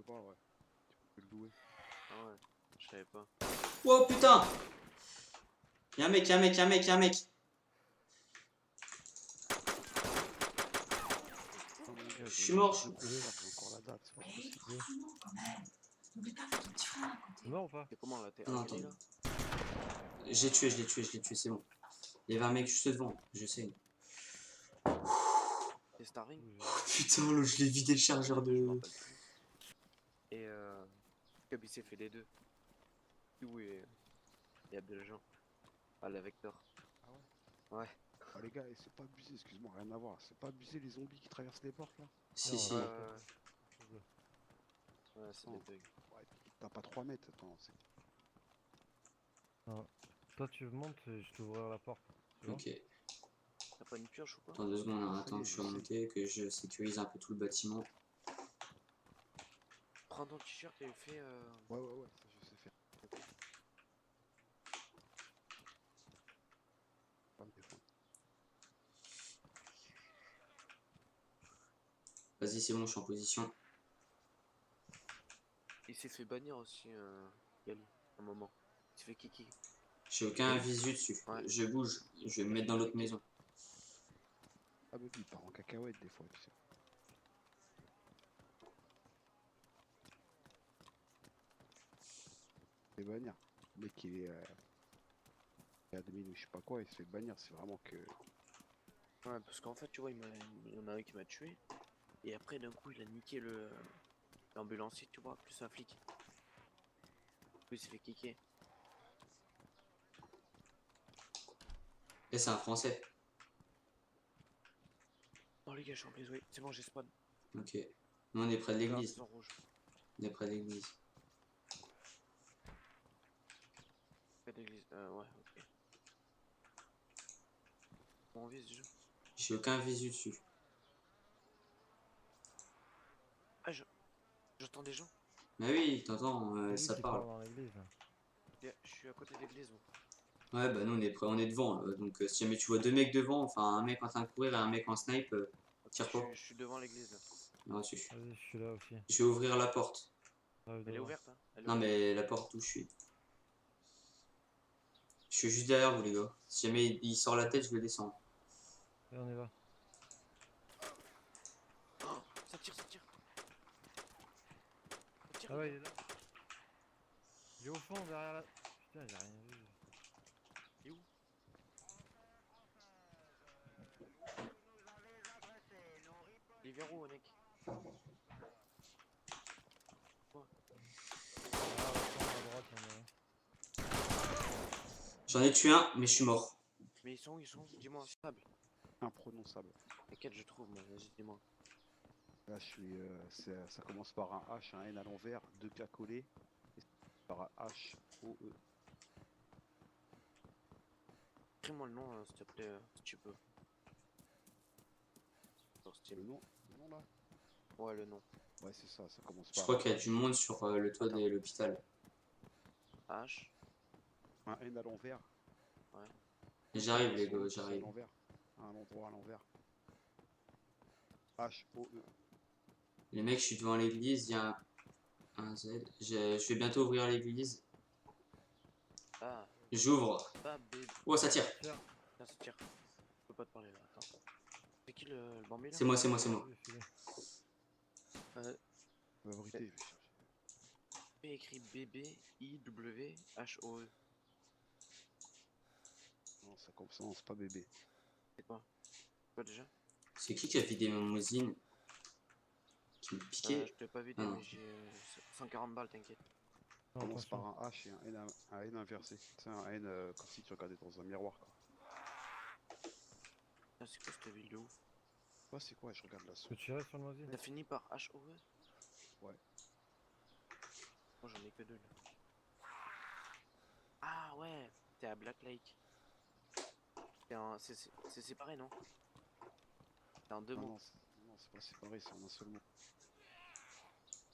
peux pas, ouais. Tu peux le louer. Ah ouais, je savais pas. Oh putain! Y'a un mec, y'a un mec, y'a un mec, y'a un mec. Non, mon gars, Je suis mort. j'ai encore la date, c'est pas possible. C'est mort ou pas? C'est comment là? T'es Non, engueulé attends. là? J'ai tué, je l'ai tué, je l'ai tué, c'est bon. Il y avait un mec juste devant, je sais. C'est Starring? Putain, là, je l'ai vidé le chargeur Je me de. rappelle plus. Et Cub il s'est fait les deux. Oui, et Abdeljean. Ah, la Vector. Ah ouais? Ouais. Ah les gars, c'est pas abusé, excuse-moi, rien à voir. C'est pas abusé les zombies qui traversent les portes là? Si, si. Ouais, c'est des Non. bugs. Ouais, t'as pas 3 mètres, attends. Non. Toi tu montes et je t'ouvrirai la porte. Tu vois? Ok. T'as pas une pioche ou quoi? Attends 2 secondes, hein. Ça y Attends est, que je suis j'essaie. remonté, que je sécurise un peu tout le bâtiment. Prends ton t-shirt et fais Ouais, ça je sais faire. Pas me défendre. Vas-y, c'est bon, je suis en position. Il s'est fait bannir aussi, Gali, un moment. Il s'est fait kiki. J'ai aucun visu dessus. Ouais. Je bouge, je vais me mettre dans l'autre maison. Ah mais lui, il part en cacahuète des fois, tu sais. Il se fait bannir. Le mec, il est admin ou je sais pas quoi, il se fait bannir, c'est vraiment que... Ouais, parce qu'en fait, tu vois, il y en a un qui m'a tué. Et après, d'un coup, il a niqué l'ambulancier, tu vois, plus un flic. Du coup, il s'est fait kicker. Et c'est un français. Oh les gars, je suis en place, oui. C'est bon, j'ai spawn. Ok. Nous, on est près de Là, l'église. zone rouge. On est près de l'église. Près d'église. Ouais, ok. Bon, on vise déjà. J'ai aucun visu dessus. Ah, j'entends des gens. Mais oui, t'entends, C'est lui ça qui parle. parle dans l'église. Je suis à côté de l'église, moi. Ouais, bah nous, on est près, on est devant. Donc, si jamais tu vois 2 mecs devant, enfin, un mec en train de courir et un mec en snipe, Ok, tire pas. je suis devant l'église, là. Reçu. Vas-y, je suis là aussi. Je vais ouvrir la porte. Arrive Elle est devant. ouverte, hein. Elle est Non, ouverte. mais la porte où je suis. Je suis juste derrière vous, les gars. Si jamais il sort la tête, je le descends. Et on y va. Oh, ça tire, ça tire. Ça tire, Ah les ouais, gars. il est là. Il est au fond derrière la... Putain, j'ai rien vu. Il est où? Il est vers où, mec? Oh, Ah, au fond à droite, il y en a un. J'en ai tué un, mais je suis mort. mais ils sont où? Dis-moi, stable. Imprononçable. Lesquels je trouve, moi? Vas-y, dis-moi. Là, je suis... ça commence par un H, un N à l'envers, 2 K collés, et par un H, O, E. Écris-moi le nom, s'il te plaît, si tu peux. Sur Steam. Le nom là? Ouais, le nom. Ouais, c'est ça, ça commence Je par crois un qu'il y a H. du monde sur le toit Attends. de l'hôpital. H. Un N à l'envers. Ouais. J'arrive, les Sur gars, l'autre, c'est à j'arrive. l'envers. À un endroit à l'envers. H, O, E. Les mecs, je suis devant l'église, il y a un Z. Je vais bientôt ouvrir l'église. Ah, J'ouvre. bah, bébé. Oh, ça tire. Tiens, Tiens, ça tire. Je peux pas te parler là, attends. C'est qui le bambé là? C'est moi, c'est moi, c'est moi. filé. La vérité, je vais chercher. Écrit BBIWHOE. Non, ça commence pas bébé. C'est quoi? Quoi déjà? C'est qui a vidé mon mousine? Qui me piquait? Je t'ai pas vidé, Ah. mais j'ai 140 balles, t'inquiète. Non, Commence par attention. un H et un N inversé. Tu sais, un N comme si tu regardais dans un miroir quoi. Ah, c'est quoi cette ville de ouf? Ouais, c'est quoi? Je regarde la Tu son. peux tirer sur le moisi? Ça finit par HOE? Ouais. Moi j'en ai que deux là. Ah ouais, t'es à Black Lake. C'est séparé, non? C'est en deux Ah mots. non, non, c'est pas séparé, c'est en un seul mot.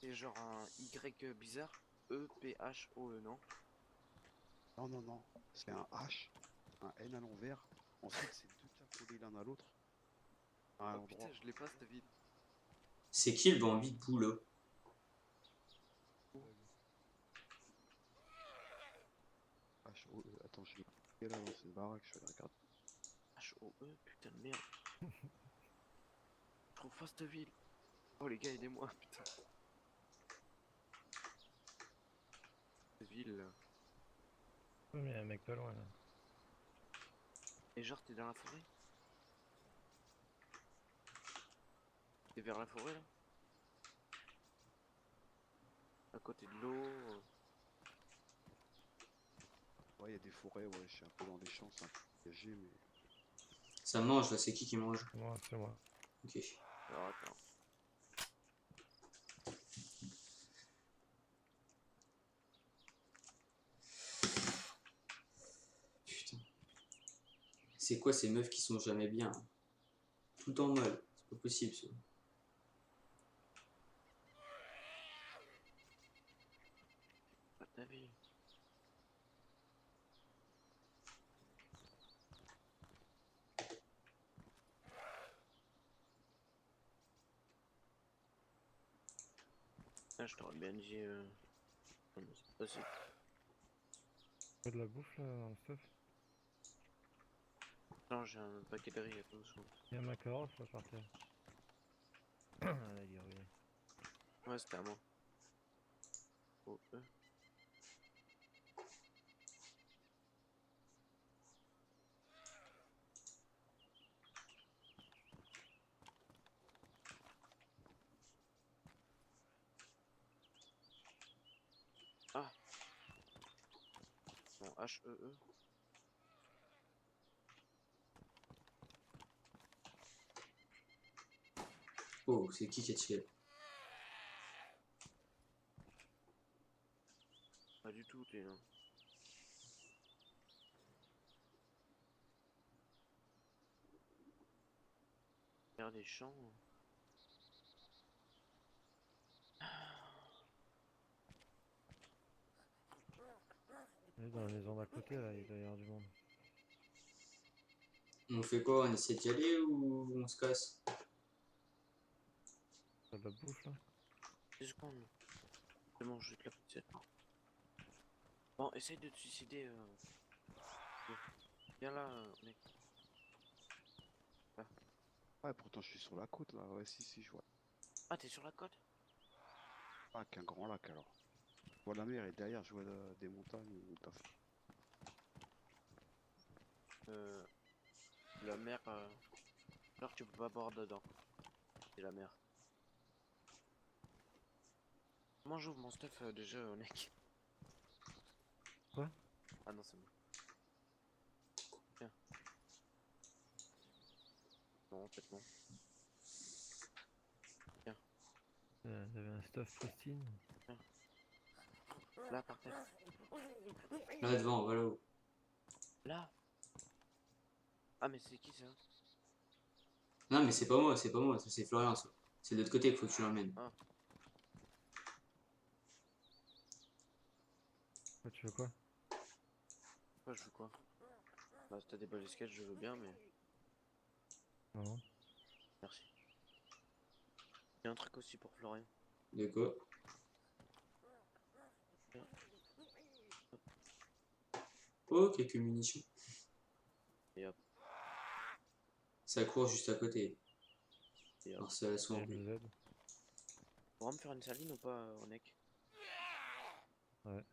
C'est genre un Y bizarre. EPHOE, non? Non, non, non. C'est un H, un N à l'envers. Ensuite, c'est 2 K collés l'un à l'autre. À un Oh endroit. putain, je l'ai pas cette ville. C'est qui le Bambi de boulot? H-O-E. Attends, je vais là, non, c'est une baraque, je vais aller regarder. H-O-E, putain de merde. Je trouve pas cette ville. Oh les gars, aidez-moi, putain. Cette ville là. Ouais, mais il y a un mec pas loin là. Et genre, t'es dans la forêt? T'es vers la forêt là? À côté de l'eau. Ouais, il y a des forêts, ouais, je suis un peu dans les champs, c'est un peu piégé, mais. Ça mange là, c'est qui mange? C'est moi. Ok. Alors attends. Putain. C'est quoi ces meufs qui sont jamais bien? Tout le temps mal. C'est pas possible ça. Pas ta vie. Ah, je t'aurais bien dit. Non, mais c'est pas possible. Pas de la bouffe là dans le stuff. Non, j'ai un paquet de riz, attention. Il y a ma carotte là par terre. Ah là il est ruiné. Ouais, c'était à moi. Oh, Ah, non, H-E-E. Oh, c'est qui a tiré? Pas du tout, t'es là. Faire des champs. Il est dans la maison d'à côté là, il doit y avoir du monde. On fait quoi? On essaie d'y aller ou on se casse? Pas de la bouffe là. 10 secondes. C'est bon, je vais te la pousser. Bon, essaye de te suicider. Viens là, mec. Là. Ouais, pourtant, je suis sur la côte, là. Ouais, si, je vois. Ah, t'es sur la côte? Ah, qu'un grand lac, alors. Je vois la mer et derrière, je vois des montagnes où t'as fait. La mer. Genre, tu peux pas boire dedans. C'est la mer. Comment j'ouvre mon stuff déjà, mec? Quoi? Ah non, c'est bon. Tiens. Non, en fait, non. Tiens, Il y avait un stuff pristine. tiens. Là, par terre. Là devant, voilà où. Là. Ah, mais c'est qui ça? Non, mais c'est pas moi, ça c'est Florian, ça. C'est de l'autre côté qu'il faut que tu l'emmènes. Ah, Quoi, tu veux quoi? moi je veux quoi? Bah, si t'as des balles sketch, je veux bien, mais Non. merci. Il y a un truc aussi pour Florian. De quoi? Tiens. Oh, quelques munitions. Et hop, Ça court juste à côté. et hop. Alors ça la Et soin. le Z. Pourra me faire une saline ou pas, Onek? Ouais.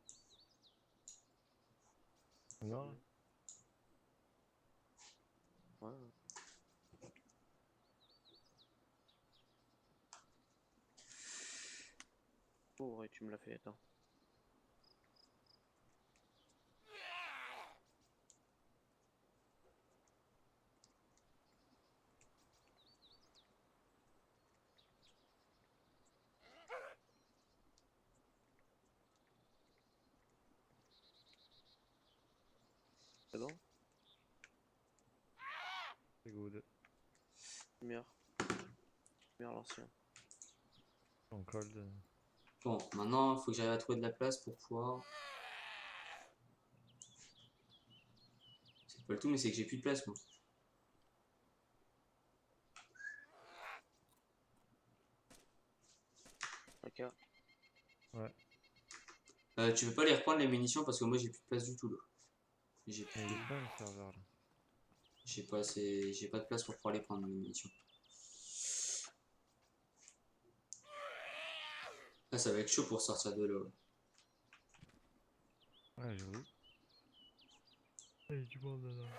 Non. Ouais, ouais. Oh, ouais, tu me l'as fait, attends. C'est bon? C'est good. Lumière. Lumière l'ancien. En cold. Bon, maintenant, il faut que j'arrive à trouver de la place pour pouvoir. C'est pas le tout, mais c'est que j'ai plus de place, moi. Ok. Ouais. Tu veux pas les reprendre les munitions parce que moi j'ai plus de place du tout là. J'ai Mais il est plus- plein le serveur là. j'ai pas de place pour pouvoir les prendre, mes munitions. Là, ça va être chaud pour sortir de là. Ouais, j'avoue. Il y a du monde dedans.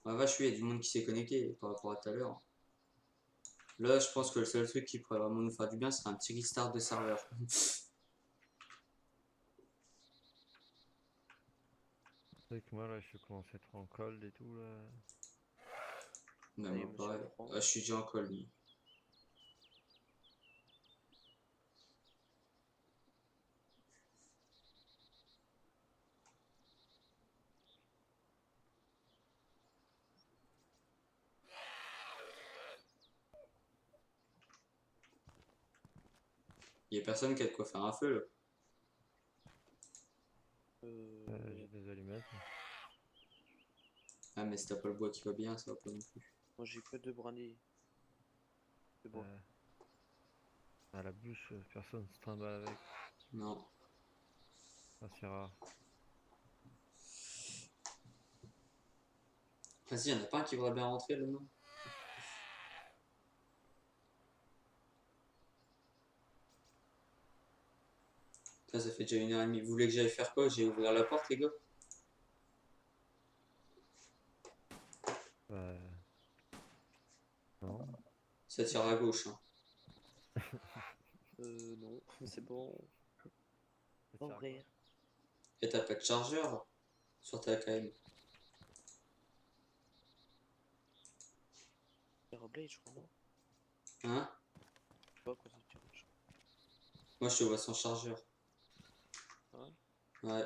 Ah vache, oui, il y a du monde qui s'est connecté par rapport à tout à l'heure. Là, je pense que le seul truc qui pourrait vraiment nous faire du bien, c'est un petit restart de serveur. C'est vrai que moi là, je suis commencé à être en cold et tout là. Mais Allez, moi, monsieur pareil. Laurent. Ah, je suis déjà en call. Lui. Il y a personne qui a de quoi faire un feu là. J'ai des allumettes. Ah, mais si t'as pas le bois qui va bien, ça va pas non plus. Moi j'ai que 2 brindilles de bois. À la bûche, personne se trimballe avec. Non. Ah, c'est rare. Vas-y, y'en a pas un qui voudrait bien rentrer là, non? Ça fait déjà 1h30. Vous voulez que j'aille faire quoi? J'ai ouvert la porte, les gars? Bah, non. Ça tire à gauche. Hein. Non, c'est bon. Ça sert à quoi? Ouvrir. Et t'as pas de chargeur sur ta KM. Aeroblade, je crois, non? Hein? Je sais pas quoi ça tire. Moi, je te vois sans chargeur. Ouais. Ouais,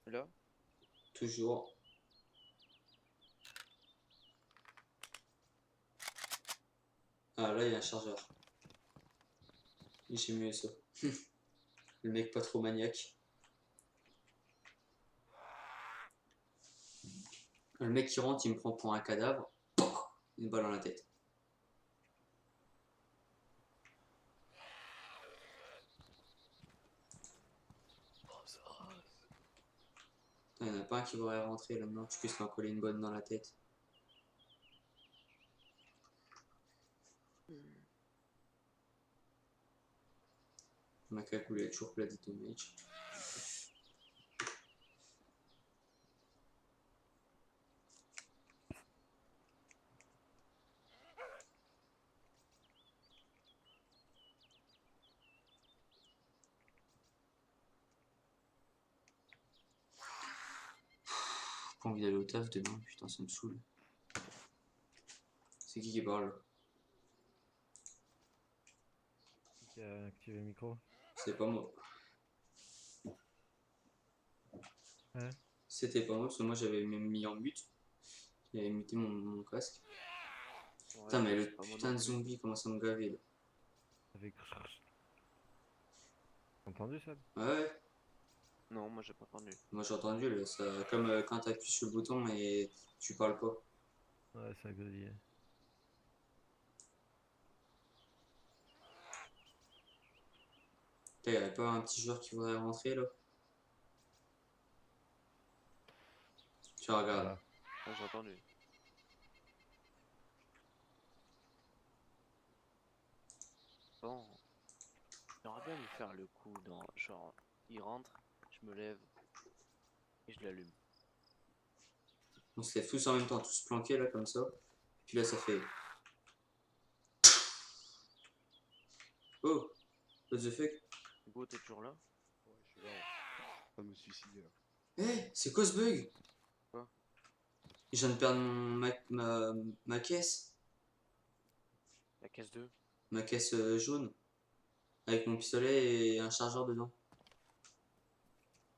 Là? toujours. Ah, là, il y a un chargeur. J'ai mieux ça. Le mec pas trop maniaque. Le mec qui rentre, il me prend pour un cadavre. Une balle dans la tête. Oh, ça rase. Il n'y en a pas un qui voudrait rentrer là maintenant, que je puisse lui en coller une bonne dans la tête. Ma cagoule est toujours pleine de damage. J'ai pas envie d'aller au taf demain, putain, ça me saoule. C'est qui parle? Qui a activé le micro? C'est pas moi. Ouais. C'était pas moi parce que moi j'avais même mis en mute. J'avais muté mon casque. Ouais, Putain, mais bah, le c'est pas moi putain non de plus. zombie commence à me gaver là. Avec. T'as entendu ça? Ouais, ouais. Non, moi j'ai pas entendu. Moi j'ai entendu là, ça, comme quand t'appuies sur le bouton et tu parles pas. Ouais, ça a grésillé. Putain, y'avait pas un petit joueur qui voudrait rentrer là? Tu regardes. Voilà. Moi j'ai entendu. Bon. J'aimerais bien lui faire le coup dans. Genre, il rentre, je me lève et je l'allume. On se lève tous en même temps, tous planqués là comme ça. Puis là ça fait. Oh! What the fuck? Hugo, t'es toujours là? Ouais, je suis là. Pas me suicider là. Eh! C'est quoi ce bug? Quoi? Je viens de perdre ma caisse. La caisse 2. Ma caisse jaune. Avec mon pistolet et un chargeur dedans.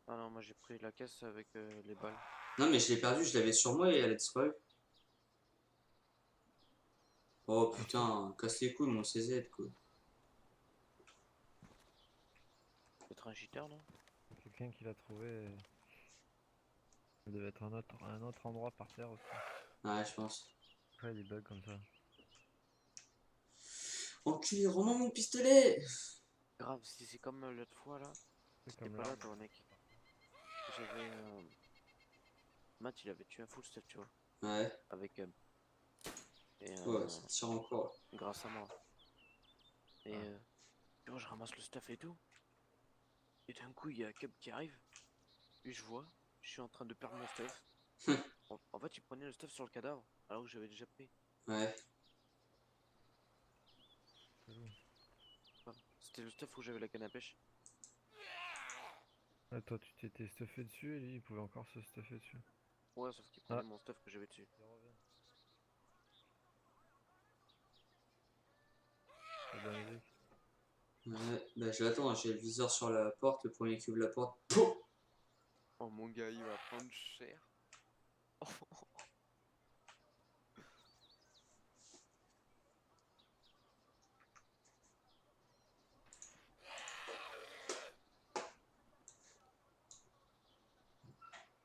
Ah non, moi j'ai pris la caisse avec les balles. Non mais je l'ai perdue, je l'avais sur moi et elle a disparu. Oh putain, casse les couilles mon CZ quoi. Peut-être un cheater là? Quelqu'un qui l'a trouvé. Ça devait être un autre endroit par terre aussi. Ouais, je pense. Ouais, des bugs comme ça. Enculé, rends-moi mon pistolet! Grave, si c'est comme l'autre fois là, C'est T'es comme pas là, l'arme. toi, mec. J'avais. Matt, il avait tué un full stuff, tu vois. Ouais. Avec. Et Ouais, ça tire encore. grâce à moi. Et Ah. tu vois, je ramasse le stuff et tout. Et d'un coup, il y a Cub qui arrive. Et je vois, je suis en train de perdre mon stuff. En fait, il prenait le stuff sur le cadavre, alors que j'avais déjà pris. Ouais. Chelou. Enfin, c'était le stuff où j'avais la canne à pêche. Ah, toi, tu t'étais stuffé dessus et lui, il pouvait encore se stuffer dessus. Ouais, sauf qu'il Ah, prenait mon stuff que j'avais dessus. il revient. C'est de la musique. Ouais. Bah, je l'attends, j'ai le viseur sur la porte, le premier qui ouvre la porte. Pouf. Oh mon gars, il va prendre cher.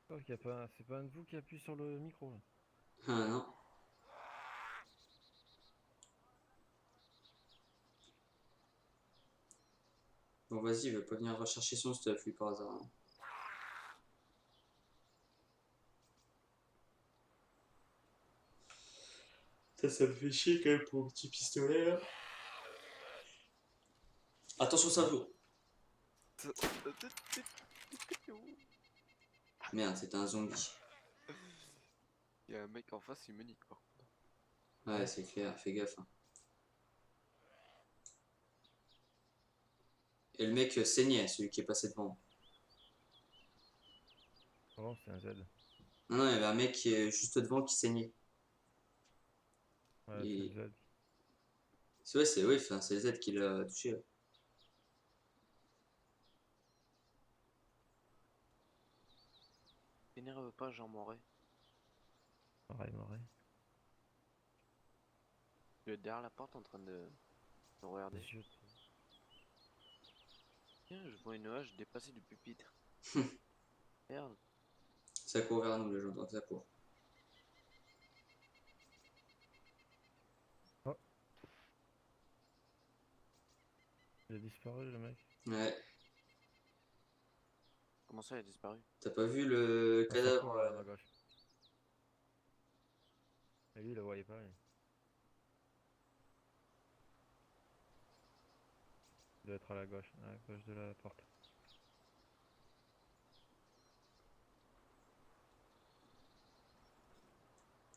Oh, qu'il y a pas... C'est pas un de vous qui appuie sur le micro là. Ah non. Bon, vas-y, il va pas venir rechercher son stuff, lui, par hasard, hein. Ça me fait chier quand même pour le petit pistolet là. Attention, ça vaut. Merde, c'était un zombie. Il y a un mec en face, il me nique par contre. Ouais, c'est clair, fais gaffe, hein. Et le mec saignait, celui qui est passé devant. Oh, c'est un Z. Non, non, il y avait un mec qui est juste devant qui saignait. Ouais, c'est Et... le Z. C'est ouais, c'est oui, enfin, c'est Z qui l'a touché. Ouais. T'énerve pas, Jean Moret. Marais. Il est derrière la porte en train de regarder. Zut. Tiens, je vois une hache dépasser du pupitre. Merde. Ça court vers nous, les gens, donc ça court. Oh, il a disparu le mec. Ouais, Comment ça, il a disparu? t'as pas vu le Ah, ça cadavre court là, à ma gauche. Et lui, il le voyait pas. Il doit être à la gauche de la porte.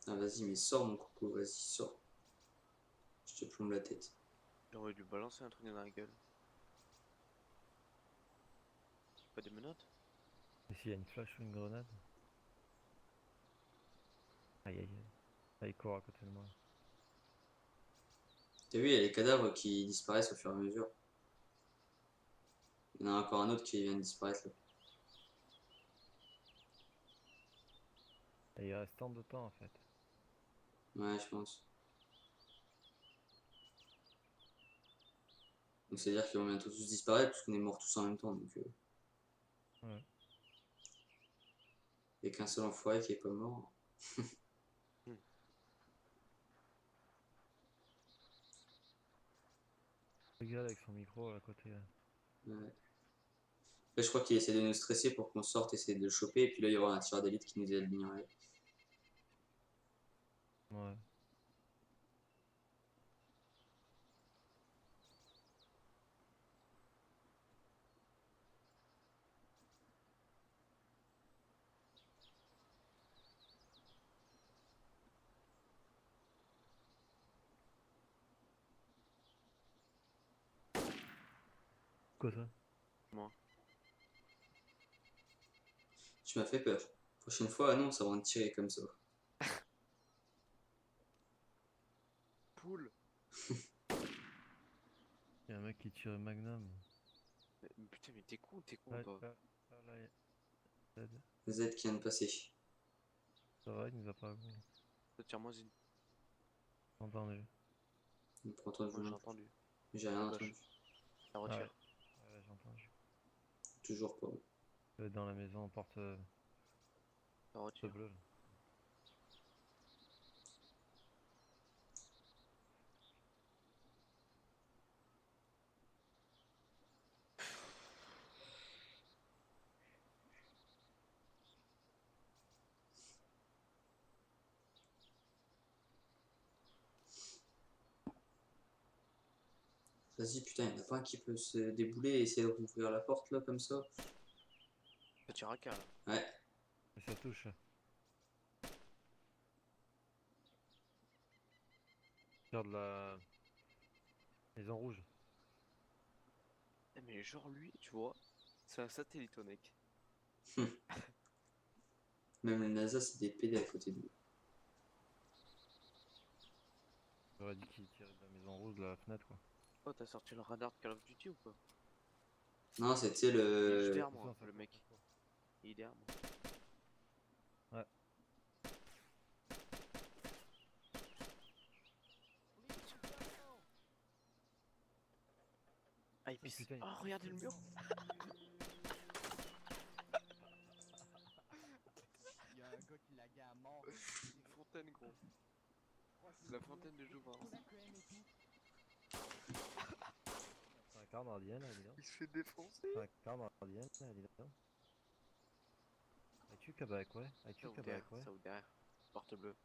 Ah, vas-y, mais sors mon coucou, vas-y, sors. Je te plombe la tête. J'aurais dû balancer un truc dans la gueule. Pas des menottes? Et s'il y a une flash ou une grenade? Aïe aïe aïe. Ah, il court à côté de moi. T'as vu, il y a les cadavres qui disparaissent au fur et à mesure. Il y en a encore un autre qui vient de disparaître là. Et il reste tant de temps en fait. Ouais, je pense. Donc c'est-à-dire qu'ils vont bientôt tous disparaître parce qu'on est morts tous en même temps. Donc Ouais. il n'y a qu'un seul enfoiré qui est pas mort. Regarde avec son micro à côté là. Ouais. Là, je crois qu'il essaie de nous stresser pour qu'on sorte, essayer de le choper. Et puis là, il y aura un tireur d'élite qui nous éliminerait. Ouais. Quoi ça? Moi. Tu m'as fait peur. Prochaine fois, non, ça va en tirer comme ça. Poule! Il y a un mec qui tire un magnum. Mais putain, mais t'es con Ouais, toi. là, il y a Z. Z qui vient de passer. Ça va, il nous a pas vu. Tire-moi une. Entendu. On peut entendre Moi j'ai vous. entendu. J'ai À rien gauche. entendu. La Ah ouais. retire. Ouais, j'ai entendu. Toujours pas. Dans la maison, porte La retire. bleue là. Vas-y, putain, il n'y en a pas un qui peut se débouler et essayer de rouvrir la porte là comme ça. Petit racard. Ouais, Et ça touche. Regarde la maison rouge. Eh, mais genre lui, tu vois, c'est un satellite au mec. même la NASA, c'est des PD à côté de nous. J'aurais dit qu'il tirait de la maison rouge de la fenêtre quoi. Oh, t'as sorti le radar de Call of Duty ou quoi? Non, c'était Il est le. derrière moi, Attention, ça le court, mec. ça court. Il est derrière moi. Ouais. Ah, il Oh, pisse. putain, il Oh, pisse. regardez le mur. Il y a un gars qui l'a gagné à mort. Une fontaine, gros. La fontaine de Jouvence. C'est un quart d'ardien là, dis donc. Il se fait défoncer. C'est un quart d'ardien là, dis donc. As-tu Kabak, ouais. As-tu Ça ou Kabak, derrière, ouais. ça ou derrière. Porte bleue.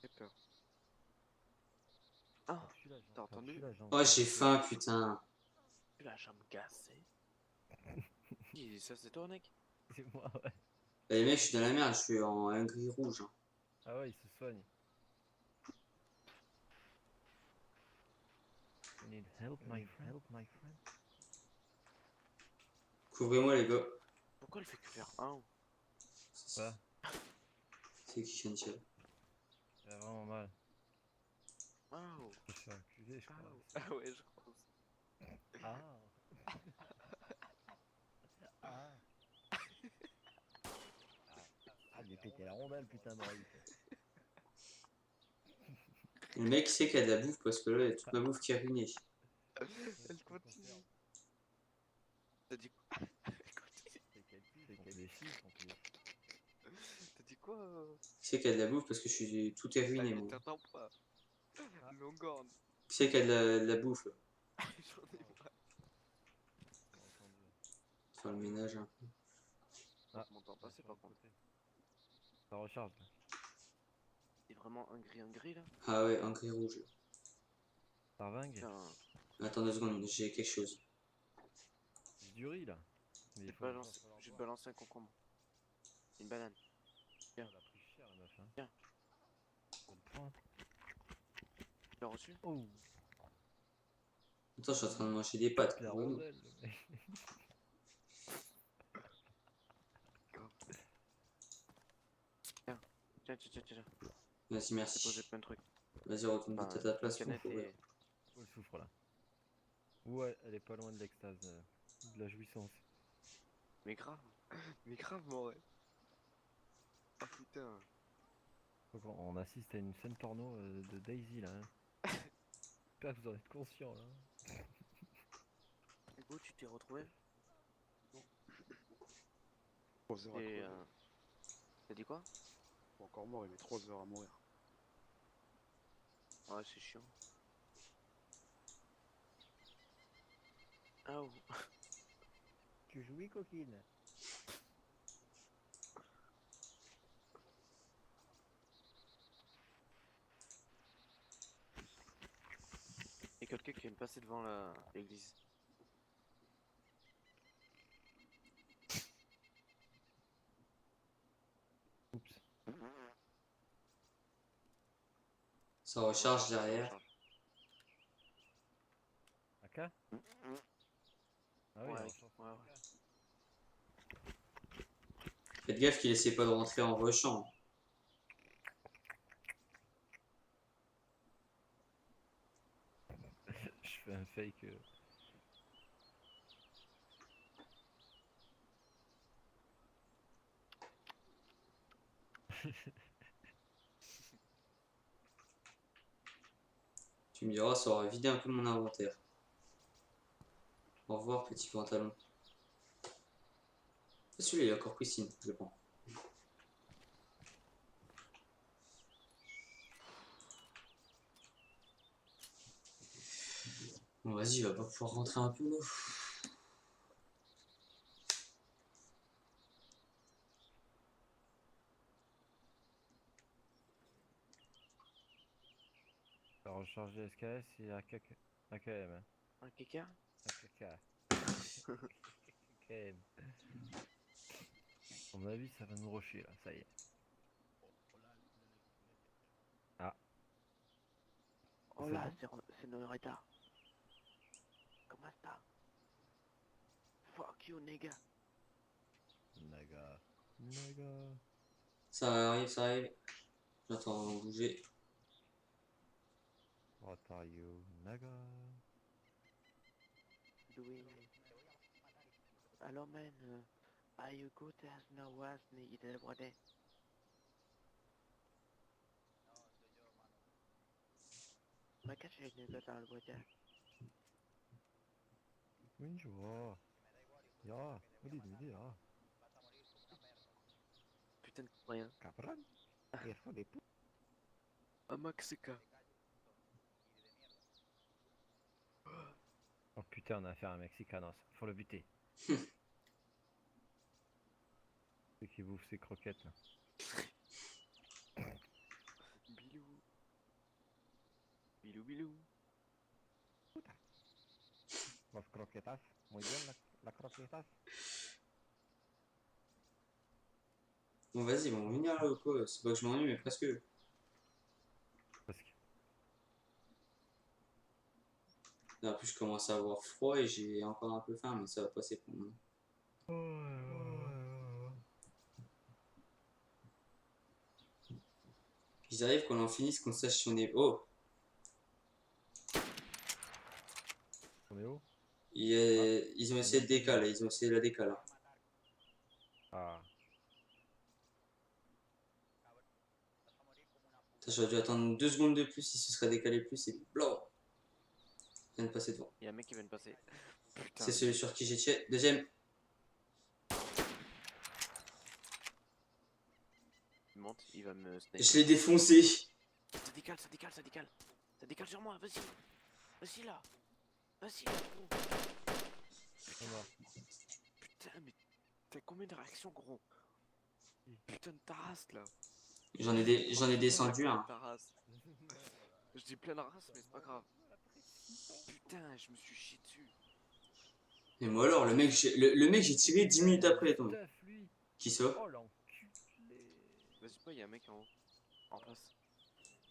J'ai peur. Ah, As-tu la jambe, t'as entendu? as-tu la jambe Oh, j'ai cassée faim, putain. la jambe cassée. Ça c'est toi, mec? C'est moi, ouais. Eh, les mecs, je suis dans la merde, je suis en un gris rouge. Hein. Ah ouais, il se soigne. You need help, my friend. Help, my friend. Couvrez-moi, les gars. Pourquoi elle fait que faire un? Ouais, C'est qui qui vient de tirer? il a vraiment mal. Waouh. Je suis enculé, je crois. Ah ouais, je pense. Ah. Ah. Ah, il est pété la rondelle, putain, d'oreille. Le mec, il sait qu'il y a de la bouffe parce que là, il y a toute ma bouffe qui est ruinée. Elle continue. T'as dit quoi? C'est quel des chiffres en plus. T'as dit quoi? Qui sait qu'il y a de la bouffe parce que tout est ruiné, Ah, mais moi. t'entends pas. Longhorn. Qui sait qu'il y a de la bouffe là? J'en ai pas. Faire le ménage un peu. Ah, Mon temps passé par contre. Ça recharge là. C'est vraiment un gris là? Ah ouais, un gris rouge. Parvingue. Putain, Attends 2 secondes, j'ai quelque chose. C'est du riz là. Mais il faut je vais te balancer un concombre. Une banane. Elle a pris cher la meuf, hein. Tiens. Faut le prendre. Tu l'as reçu? Oh, Attends, je suis en train de manger des pâtes. la couvrez-nous. rondelle, le mec. Tiens. Vas-y, J'ai posé merci. plein de trucs. Vas-y, retourne Enfin, vite à ta place pour canette couvrir. et... Oh, le souffre là. Ouais, elle est pas loin de l'extase, de la jouissance. Mais grave. Mais grave, moi, ouais. Oh putain. Faut qu'on assiste à une scène porno de Daisy là. Hein. J'espère que vous en êtes conscient là. Hugo, tu t'es retrouvé? 3 heures à Et crever. t'as dit quoi? Pas encore mort, il met 3 heures à mourir. Ouais, c'est chiant. Ah oh. Tu jouis coquine. Il y a quelqu'un qui vient de passer devant l'église. Oups. Ça recharge derrière. AK? Ah oui, Ouais, alors, ouais. Faites gaffe qu'il essaie pas de rentrer en rushant. je fais un fake. Tu me diras, ça aura vidé un peu mon inventaire. Au revoir, petit pantalon. Celui-là, il est encore piscine, je le prends. Bon, vas-y, il va pas pouvoir rentrer un peu là. recharger SKS et AKM. Hein. Un caca. AKK. AKM. À mon avis, ça va nous rusher là, ça y est. Oh C'est là, bon c'est Norita. Comment ça? Fuck you, nigga. Naga. Naga. Ça arrive, ça arrive. J'entends bouger. What are you? Naga. Doing. Hello, man. Are you good as no was needed what day? Ma cache est nigga dans le bois. Bonjour. Ja, vad är det ja? Putain de rien. Cabron. Hijo de puta. Ah, Mexica. Oh putain, on a affaire à un Mexicanos. Faut le buter. C'est qui bouffe ses croquettes là. Bilou. Bilou, bilou. Los croquetas. Muy bien la croquetas. Bon, vas-y, bon, on va venir là ou quoi? C'est pas que je m'ennuie, mais presque. Parce que... Là, en plus, je commence à avoir froid et j'ai encore un peu faim, mais ça va passer pour moi. Ils arrivent qu'on en finisse, qu'on sache si on est. Oh! On est où? Ils ont essayé de décaler, ils ont essayé la décale. Ah. J'aurais dû attendre 2 secondes de plus, il se serait décalé plus et blanc! Il vient de passer devant. Il y a un mec qui vient de passer. Putain. C'est celui sur qui j'ai tiré. Deuxième. Il monte, il va me sniper. Je l'ai défoncé. Ça décale, ça décale, ça décale. Ça décale sur moi, vas-y. Vas-y là. Vas-y là, gros. Putain, mais t'as combien de réactions, gros? Putain de ta race là. J'en ai descendu un. Ta race. Je dis plein de race, mais c'est pas grave. Putain, je me suis chié dessus. Et moi alors, le mec j'ai tiré 10 minutes après. Ton... Teuf, lui. Qui ça? Oh l'enculé. Vas-y pas, il y a un mec en haut. En face.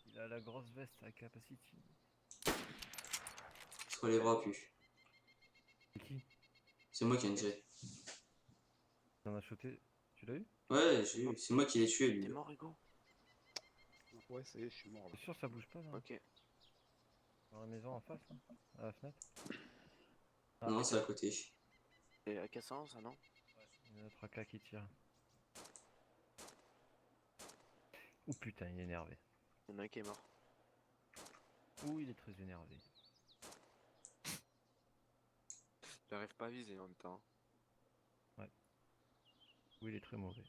Il a la grosse veste à capacity. Il se relèvera plus. C'est qui? C'est moi qui ai tiré. T'en as shoté. Tu l'as eu? Ouais, j'ai eu. C'est moi qui l'ai tué T'es lui. mort, Hugo? Ouais, ça y est, je suis mort là. T'es sûr ça bouge pas là? Ok. Dans la maison en face là? À la fenêtre? Non, c'est à côté. Et à Cassandre, ça non? Il y a notre AK qui tire. Ouh putain, il est énervé. Il y en a un qui est mort. Ouh, il est très énervé. J'arrive pas à viser en même temps. Ouh, il est très mauvais.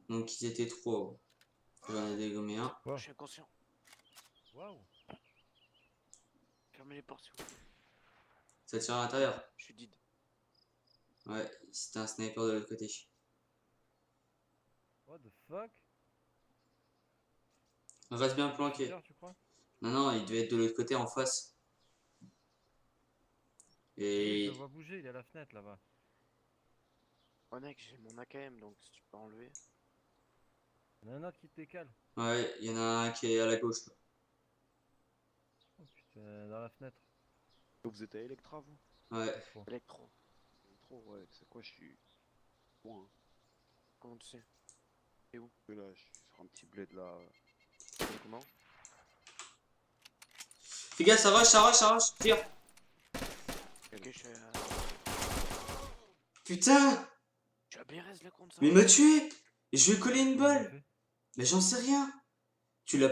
Donc ils étaient 3. J'en ai dégommé un. Quoi? Je suis inconscient. Waouh! Fermez les portes, s'il vous plaît. Ça tire à l'intérieur. Je suis dead. Ouais, c'était un sniper de l'autre côté. What the fuck? Reste bien planqué. Shooter, tu crois? Non, non, il devait être de l'autre côté en face. Oui, Et je le vois bouger, il est à la fenêtre là-bas. Oh mec, j'ai mon AKM donc si tu peux enlever. Il y en a un autre qui te décale. ouais, il y en a un qui est à la gauche là. Oh putain, dans la fenêtre. Vous êtes à Electra, vous? Ouais, C'est faux. Electro. Trop, ouais, c'est quoi, je suis loin. Hein. Comment tu sais? Parce que là, je suis sur un petit bled là. Comment? fais gaffe, ça rush, tire. Ok, je suis à... Putain, Tu as bien raison là contre ça. mais il m'a tué. Et je lui ai collé une Qu'est-ce qu'il balle. fait? Mais j'en sais rien. Tu l'as